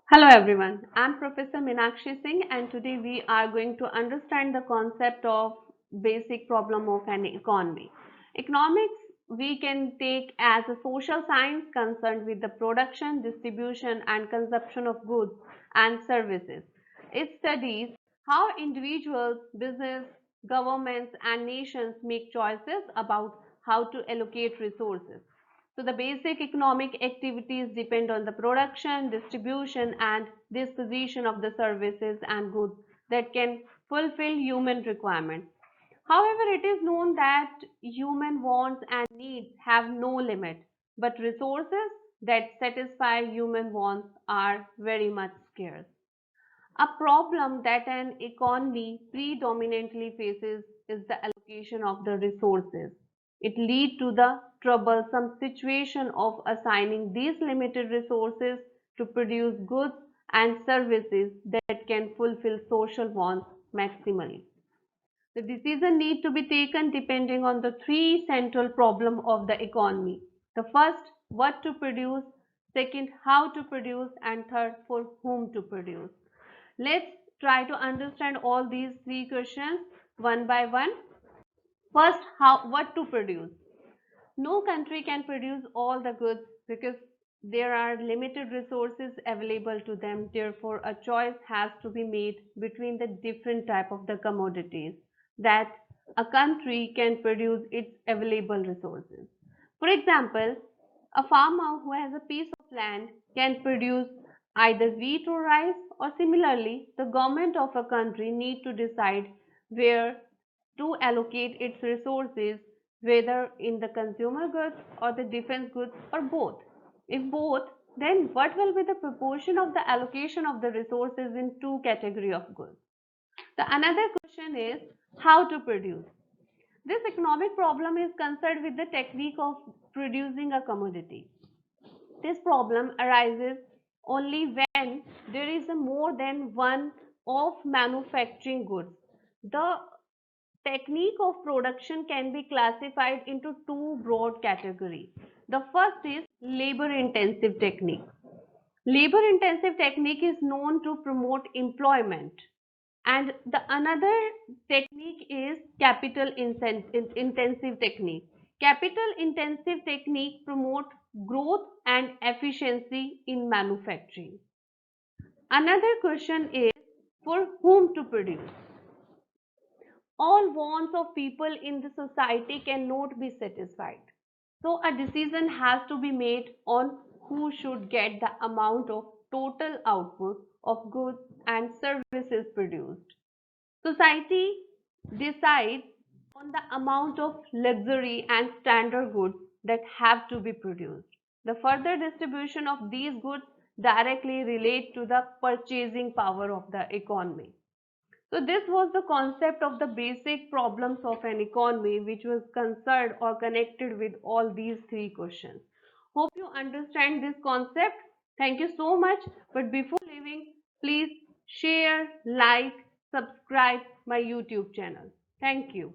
Hello everyone, I'm Professor Meenakshi Singh and today we are going to understand the concept of basic problem of an economy. Economics we can take as a social science concerned with the production, distribution and consumption of goods and services. It studies how individuals, business, governments and nations make choices about how to allocate resources. So the basic economic activities depend on the production, distribution and disposition of the services and goods that can fulfill human requirements. However, it is known that human wants and needs have no limit, but resources that satisfy human wants are very much scarce. A problem that an economy predominantly faces is the allocation of the resources. It leads to the troublesome situation of assigning these limited resources to produce goods and services that can fulfill social wants maximally. The decision need to be taken depending on the three central problem of the economy. The first, what to produce, second, how to produce, and third, for whom to produce. Let's try to understand all these three questions one by one. First, what to produce? No country can produce all the goods because there are limited resources available to them. Therefore, a choice has to be made between the different type of the commodities that a country can produce its available resources. For example, a farmer who has a piece of land can produce either wheat or rice, or similarly, the government of a country need to decide where to allocate its resources, whether in the consumer goods or the defense goods or both. If both, then what will be the proportion of the allocation of the resources in two category of goods? The another question is how to produce. This economic problem is concerned with the technique of producing a commodity. This problem arises only when there is a more than one of manufacturing goods. The technique of production can be classified into two broad categories. The first is labor intensive technique. Labor intensive technique is known to promote employment, and the another technique is capital intensive technique. Capital intensive technique promote growth and efficiency in manufacturing. Another question is for whom to produce. All wants of people in the society cannot be satisfied. So a decision has to be made on who should get the amount of total output of goods and services produced. Society decides on the amount of luxury and standard goods that have to be produced. The further distribution of these goods directly relate to the purchasing power of the economy. So this was the concept of the basic problems of an economy, which was concerned or connected with all these three questions. Hope you understand this concept. Thank you so much. But before leaving, please share, like, subscribe my YouTube channel. Thank you.